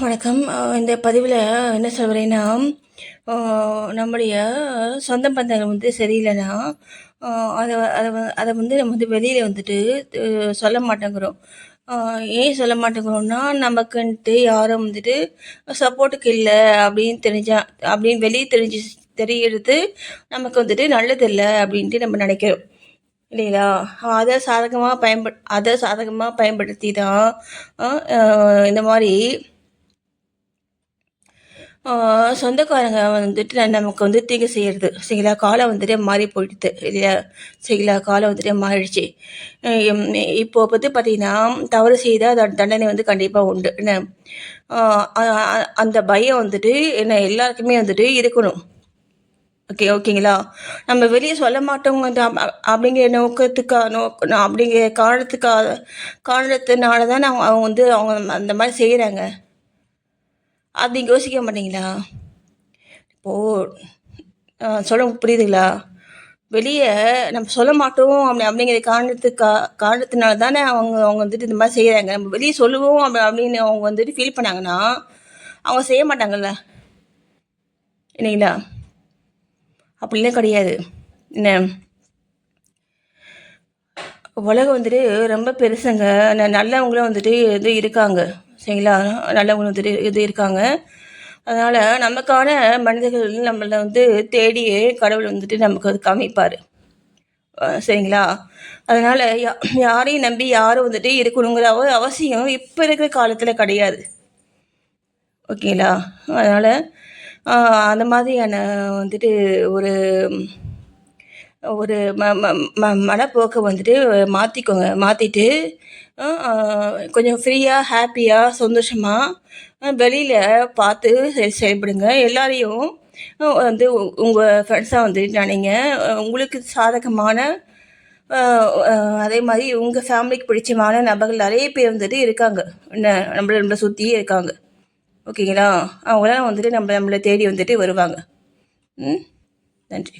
வணக்கம். இந்த பதிவில் என்ன சொல்கிறேன்னா, நம்முடைய சொந்த பந்தங்கள் சரியில்லைன்னா, அதை அதை அதை நம்ம வெளியில் சொல்ல மாட்டேங்கிறோம். ஏன் சொல்ல மாட்டேங்கிறோம்னா, நமக்குன்ட்டு யாரும் சப்போர்ட்டுக்கு இல்லை அப்படின்னு வெளியே தெரியறது நமக்கு நல்லதில்லை அப்படின்ட்டு நம்ம நினைக்கிறோம் இல்லைங்களா? அதை சாதகமாக பயன்படுத்தி தான் இந்த மாதிரி சொந்தக்காரங்க நமக்கு தீங்கு செய்கிறது சரிங்களா? காலம் மாறி போயிடுது இல்லையா? சரிங்களா? காலம் மாறிடுச்சு. இப்போ பார்த்தீங்கன்னா, தவறு செய்தால் அதோட தண்டனை கண்டிப்பாக உண்டு என்ன. அந்த பயம் என்ன எல்லாருக்குமே இருக்கணும். ஓகேங்களா? நம்ம வெளியே சொல்ல மாட்டோம் அப்படிங்கிற அப்படிங்கிற காரணத்தினால தான் அவங்க அவங்க அந்த மாதிரி செய்கிறாங்க. அப்படி யோசிக்க மாட்டீங்களா? இப்போது சொல்ல புரியுதுங்களா? வெளியே நம்ம சொல்ல மாட்டோம் அப்படிங்கிற காரணத்தினால தானே அவங்க அவங்க இந்த மாதிரி செய்கிறாங்க. நம்ம வெளியே சொல்லுவோம் அப்படின்னு அவங்க ஃபீல் பண்ணாங்கன்னா அவங்க செய்ய மாட்டாங்கல்ல இல்லைங்களா? அப்படிலாம் கிடையாது என்ன. உலகம் ரொம்ப பெருசுங்க. நல்லவங்களும் இருக்காங்க சரிங்களா? நல்லவங்களும் இருக்காங்க. அதனால் நமக்கான மனிதர்கள் நம்மளை தேடி கடவுள் நமக்கு காமிப்பார் சரிங்களா? அதனால் யாரையும் நம்பி யாரும் இருக்கணுங்கிற அவசியம் இப்போ இருக்கிற காலத்தில் கிடையாது. ஓகேங்களா? அதனால் அந்த மாதிரியான ஒரு ஒரு மனப்போக்கை மாற்றிக்கோங்க. மாற்றிட்டு கொஞ்சம் ஃப்ரீயாக ஹாப்பியாக சந்தோஷமாக வெளியில் பார்த்து செயல்படுங்க. எல்லாரையும் உங்கள் ஃப்ரெண்ட்ஸாக நினைங்க. உங்களுக்கு சாதகமான அதே மாதிரி உங்கள் ஃபேமிலிக்கு பிடிச்சமான நபர்கள் நிறைய பேர் இருக்காங்க என்ன நம்மளை சுற்றியே இருக்காங்க. ஓகேங்களா? அவங்களாம் நம்மளை தேடி வருவாங்க. நன்றி.